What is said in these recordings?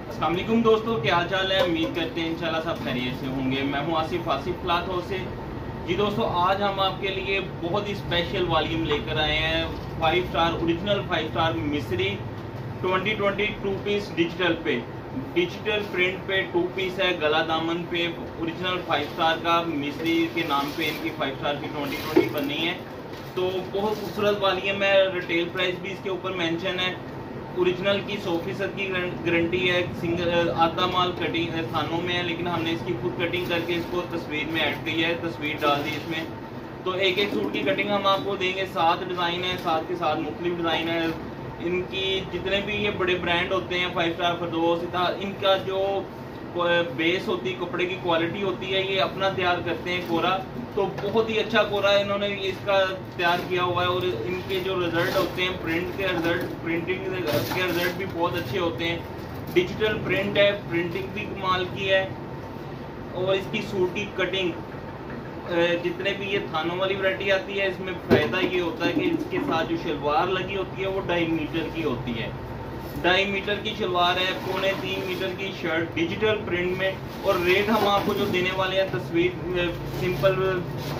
अस्सलाम वालेकुम दोस्तों, क्या हाल चाल है। उम्मीद करते हैं इंशाल्लाह सब खैरियत से होंगे। मैं हूं आसिफ क्लॉथ हाउस से। जी दोस्तों, आज हम आपके लिए बहुत ही स्पेशल वॉल्यूम लेकर आए हैं। 5 स्टार ओरिजिनल 5 स्टार मिस्री 2020 2 पीस डिजिटल पे, डिजिटल प्रिंट पे 2 पीस है। गला दामन पे ओरिजिनल 5 स्टार का मिस्री के नाम पे इनकी 5 स्टार की 2020 बनी है। तो बहुत खूबसूरत वॉल्यूम है। रिटेल प्राइस भी इसके ऊपर मेंशन है। ओरिजिनल की 100% की गारंटी है। सिंगल आधा माल कटिंग थानों में है, लेकिन हमने इसकी खुद कटिंग करके इसको तस्वीर में ऐड की है, तस्वीर डाल दी इसमें। तो एक एक सूट की कटिंग हम आपको देंगे। 7 डिज़ाइन है, 7 के 7 मुख्तलिफ डिज़ाइन है। इनकी जितने भी ये बड़े ब्रांड होते हैं, 5 स्टार, फरदौस, इनका जो बेस होती है, कपड़े की क्वालिटी होती है, ये अपना तैयार करते हैं कोरा। तो बहुत ही अच्छा कोरा इन्होंने इसका तैयार किया हुआ है। और इनके जो रिजल्ट होते हैं, प्रिंट के रिजल्ट, प्रिंटिंग के रिजल्ट भी बहुत अच्छे होते हैं। डिजिटल प्रिंट है, प्रिंटिंग भी कमाल की है। और इसकी सूट की कटिंग, जितने भी ये थानों वाली वैरायटी आती है, इसमें फायदा ये होता है कि इसके साथ जो शलवार लगी होती है वो 2.5 मीटर की होती है। 2.5 मीटर की शलवार है, 2.25 मीटर की शर्ट डिजिटल प्रिंट में। और रेट हम आपको जो देने वाले हैं, तस्वीर सिंपल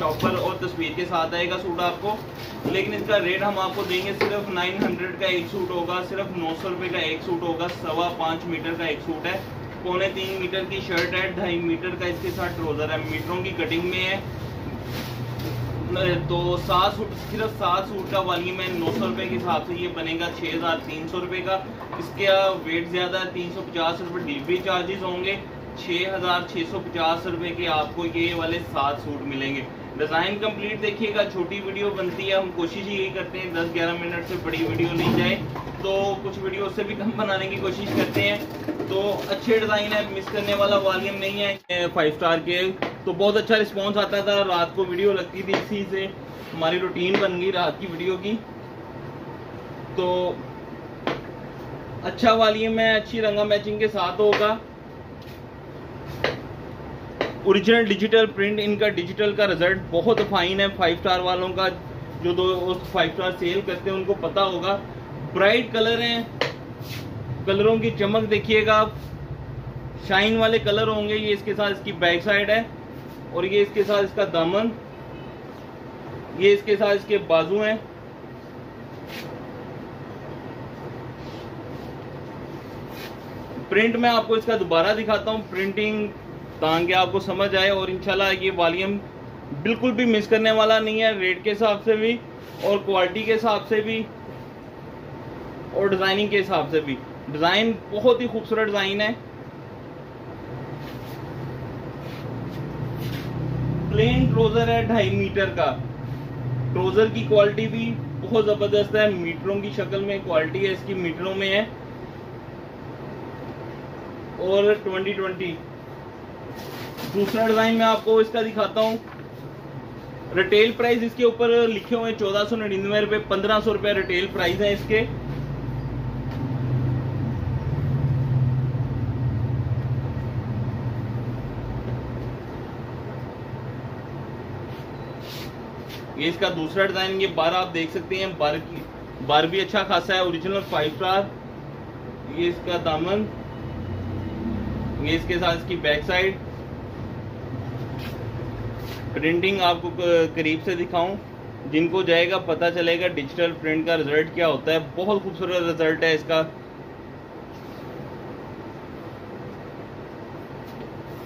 टॉपर और तस्वीर के साथ आएगा सूट आपको। लेकिन इसका रेट हम आपको देंगे सिर्फ 900 का एक सूट होगा, सिर्फ 900 रुपये का एक सूट होगा। 5.25 मीटर का एक सूट है, 3.25 मीटर की शर्ट है, 2.5 मीटर का इसके साथ ट्राउजर है, मीटरों की कटिंग में है। तो 7 सूट, सिर्फ 7 सूट का वॉल्यूम है। 900 रुपये के हिसाब से ये बनेगा 6,300 रुपये का। इसके वेट ज़्यादा है, 350 रुपये डिलीवरी चार्जेस होंगे। 6,650 रुपये के आपको ये वाले 7 सूट मिलेंगे। डिज़ाइन कंप्लीट देखिएगा। छोटी वीडियो बनती है, हम कोशिश यही करते हैं 10-11 मिनट से बड़ी वीडियो नहीं जाए, तो कुछ वीडियो से भी कम बनाने की कोशिश करते हैं। तो अच्छे डिज़ाइन है, मिस करने वाला वॉल्यूम नहीं है। 5 स्टार के तो बहुत अच्छा रिस्पॉन्स आता था। रात को वीडियो लगती थी, इसी से हमारी रूटीन बन गई रात की वीडियो की। तो अच्छा वॉल्यूम है, अच्छी रंगा मैचिंग के साथ होगा। ओरिजिनल डिजिटल प्रिंट, इनका डिजिटल का रिजल्ट बहुत फाइन है। 5 स्टार वालों का जो 5 स्टार सेल करते हैं उनको पता होगा। ब्राइट कलर हैं, कलरों की चमक देखिएगा आप, शाइन वाले कलर होंगे। ये इसके साथ इसकी बैक साइड है, और ये इसके साथ इसका दामन, ये इसके साथ इसके बाजू हैं। प्रिंट में आपको इसका दोबारा दिखाता हूँ, प्रिंटिंग ताकि आपको समझ आए। और इंशाल्लाह ये वॉल्यूम बिल्कुल भी मिस करने वाला नहीं है, रेट के हिसाब से भी और क्वालिटी के हिसाब से भी और डिजाइनिंग के हिसाब से भी। डिजाइन बहुत ही खूबसूरत डिजाइन है। प्लेन ट्राउजर है, 2.5 मीटर का। ट्राउजर की क्वालिटी भी बहुत जबरदस्त है, मीटरों की शक्ल में क्वालिटी है इसकी, मीटरों में है। और 2020 दूसरा डिजाइन मैं आपको इसका दिखाता हूँ। रिटेल प्राइस इसके ऊपर लिखे हुए 1499 रुपये, 1500 रुपये रिटेल प्राइस है इसके। ये इसका दूसरा डिजाइन, ये बार आप देख सकते हैं, बार भी अच्छा खासा है, ओरिजिनल 5 स्टार। ये इसका दामन, ये इसके साथ इसकी बैक साइड। प्रिंटिंग आपको करीब से दिखाऊं, जिनको जाएगा पता चलेगा डिजिटल प्रिंट का रिजल्ट क्या होता है। बहुत खूबसूरत रिजल्ट है इसका।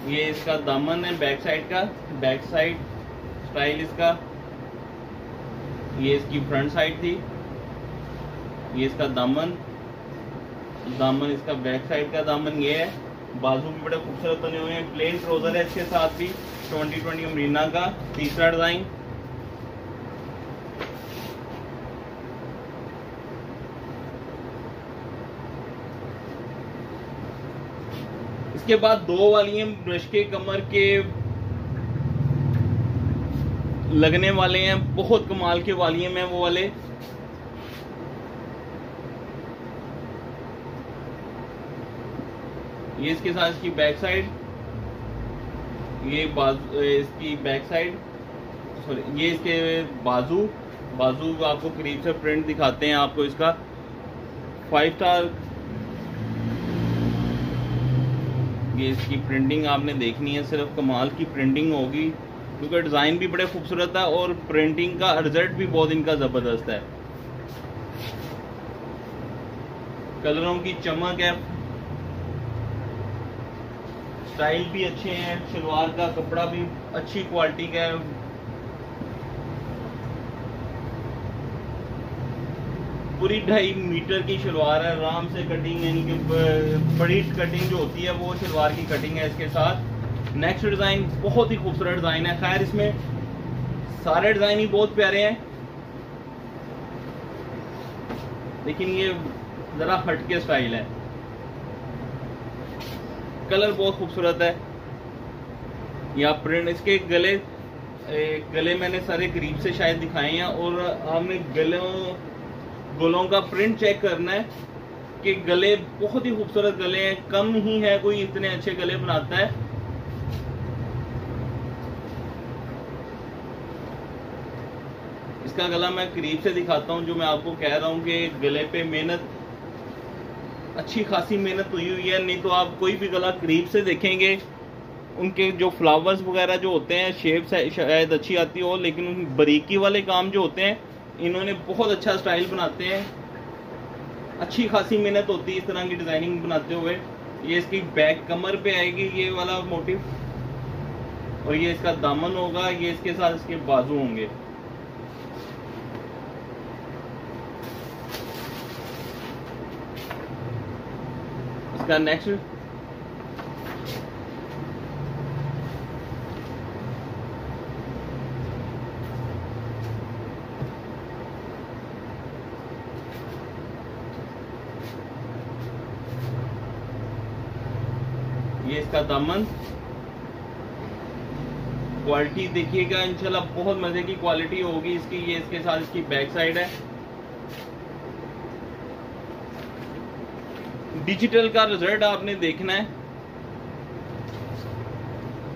ये इसका दामन है बैक साइड का, बैक साइड स्टाइल इसका। ये इसकी फ्रंट साइड थी। ये इसका दामन, दामन इसका बैक साइड का दामन ये है। बाजू भी बड़े खूबसूरत बने हुए हैं। प्लेन ट्राउजर है इसके साथ भी, 2020 अमरीना का। तीसरा डिजाइन, इसके बाद 2 वॉल्यूम ब्रश के कमर के लगने वाले हैं, बहुत कमाल के वॉल्यूम है वो वाले। ये इसके साथ इसकी बैक साइड, ये इसकी बैक साइड, सॉरी ये इसके बाजू आपको करीब से प्रिंट दिखाते हैं आपको इसका। 5 स्टार ये इसकी प्रिंटिंग आपने देखनी है, सिर्फ कमाल की प्रिंटिंग होगी, क्योंकि डिज़ाइन भी बड़े खूबसूरत है और प्रिंटिंग का रिजल्ट भी बहुत इनका ज़बरदस्त है। कलरों की चमक है, स्टाइल भी अच्छे हैं, शलवार का कपड़ा भी अच्छी क्वालिटी का है। पूरी 2.5 मीटर की शलवार है, आराम से कटिंग, यानी कि बड़ी कटिंग जो होती है वो शलवार की कटिंग है इसके साथ। नेक्स्ट डिज़ाइन बहुत ही खूबसूरत डिज़ाइन है। खैर इसमें सारे डिज़ाइन ही बहुत प्यारे हैं, लेकिन ये ज़रा हटके स्टाइल है। कलर बहुत खूबसूरत है। या प्रिंट इसके गले मैंने सारे करीब से शायद दिखाए हैं, और आपने गलों का प्रिंट चेक करना है कि गले बहुत ही खूबसूरत गले हैं। कम ही है कोई इतने अच्छे गले बनाता है। इसका गला मैं करीब से दिखाता हूं, जो मैं आपको कह रहा हूं कि गले पे मेहनत, अच्छी खासी मेहनत हुई हुई है। नहीं तो आप कोई भी गला करीब से देखेंगे, उनके जो फ्लावर्स वगैरह जो होते हैं, शेप शायद अच्छी आती हो, लेकिन उन बारीकी वाले काम जो होते हैं इन्होंने बहुत अच्छा स्टाइल बनाते हैं। अच्छी खासी मेहनत होती है इस तरह की डिजाइनिंग बनाते हुए। ये इसकी बैक कमर पे आएगी ये वाला मोटिव, और ये इसका दामन होगा, ये इसके साथ इसके बाजू होंगे। इसका नेक्स्ट ये इसका दामन, क्वालिटी देखिएगा इंशाल्लाह बहुत मजे की क्वालिटी होगी इसकी। ये इसके साथ इसकी बैक साइड है। डिजिटल का रिजल्ट आपने देखना है।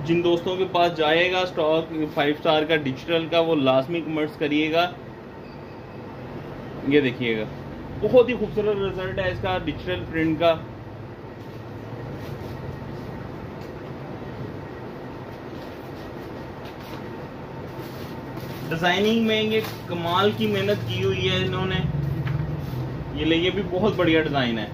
जिन दोस्तों के पास जाएगा स्टॉक 5 स्टार का डिजिटल का, वो लाजमी कमेंट्स करिएगा। ये देखिएगा बहुत ही खूबसूरत रिजल्ट है इसका डिजिटल प्रिंट का। डिजाइनिंग में ये कमाल की मेहनत की हुई है इन्होंने। ये भी बहुत बढ़िया डिजाइन है।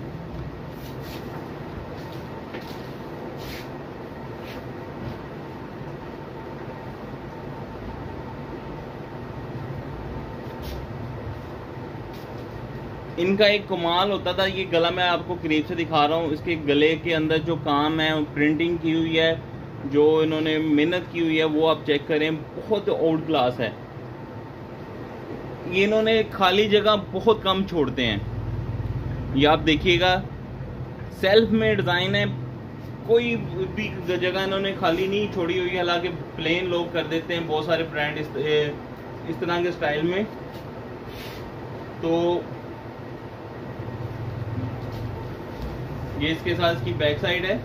इनका एक कमाल होता था, ये गला मैं आपको करीब से दिखा रहा हूँ। इसके गले के अंदर जो काम है, प्रिंटिंग की हुई है, जो इन्होंने मेहनत की हुई है, वो आप चेक करें, बहुत आउट क्लास है। ये इन्होंने खाली जगह बहुत कम छोड़ते हैं। ये आप देखिएगा सेल्फ में डिजाइन है, कोई भी जगह इन्होंने खाली नहीं छोड़ी हुई है। हालांकि प्लेन लोग कर देते हैं बहुत सारे ब्रांड इस तरह के स्टाइल में। तो ये इसके साथ इसकी बैक साइड है,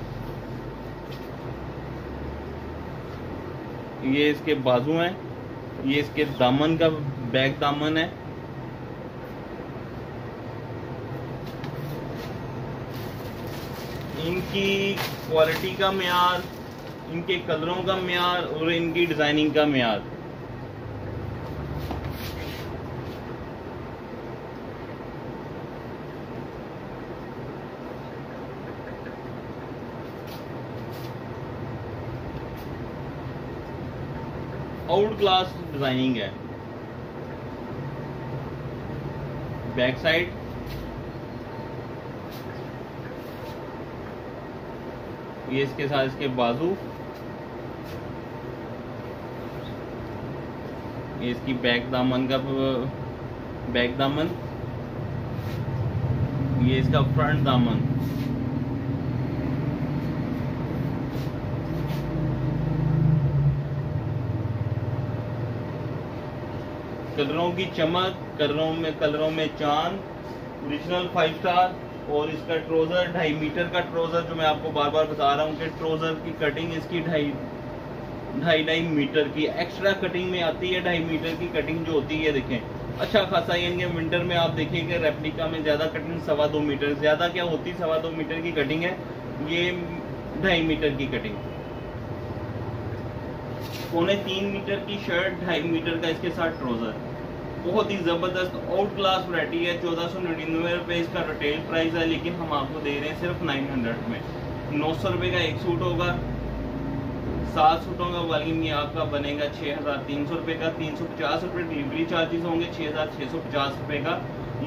ये इसके बाजू हैं, ये इसके दामन का बैक दामन है। इनकी क्वालिटी का म्यार, इनके कलरों का म्यार और इनकी डिजाइनिंग का म्यार, आउट क्लास डिजाइनिंग है। बैक साइड, ये इसके साथ इसके बाजू, ये इसकी बैक दामन का बैक दामन, ये इसका फ्रंट दामन। कलरों की चमक, कलरों में चांद, ओरिजिनल 5 स्टार। और इसका ट्रोजर 2.5 मीटर का ट्रोजर, जो मैं आपको बार बार बता रहा हूँ कि ट्रोजर की कटिंग इसकी 2.5 मीटर की एक्स्ट्रा कटिंग में आती है। 2.5 मीटर की कटिंग जो होती है, देखें अच्छा खासा। यानी विंटर में आप देखेंगे रेप्लिका में ज्यादा कटिंग 2.25 मीटर, ज्यादा क्या होती 2.25 मीटर की कटिंग है। ये 2.5 मीटर की कटिंग, 2.25 मीटर की शर्ट, 2.5 मीटर का इसके साथ ट्राउजर। बहुत ही ज़बरदस्त आउट क्लास वैरायटी है। 1499 रुपये इसका रिटेल प्राइस है, लेकिन हम आपको दे रहे हैं सिर्फ 900 में। 900 रुपये का एक सूट होगा, 7 सूटों का वॉल्यूम ये आपका बनेगा 6300 रुपये का। 350 रुपये डिलीवरी चार्जेस होंगे, 6650 रुपये का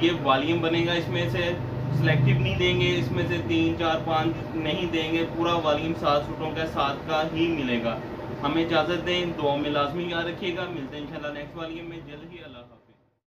ये वॉल्यूम बनेगा। इसमें से सिलेक्टिव नहीं देंगे, इसमें से 3 4 5 नहीं देंगे, पूरा वॉल्यूम 7 सूटों का 7 का ही मिलेगा। हमें इजाज़त दें, दुआ में लाजमी याद रखिएगा। मिलते हैं इंशाल्लाह नेक्स्ट वॉल्यूम में जल्द ही। अल्लाह।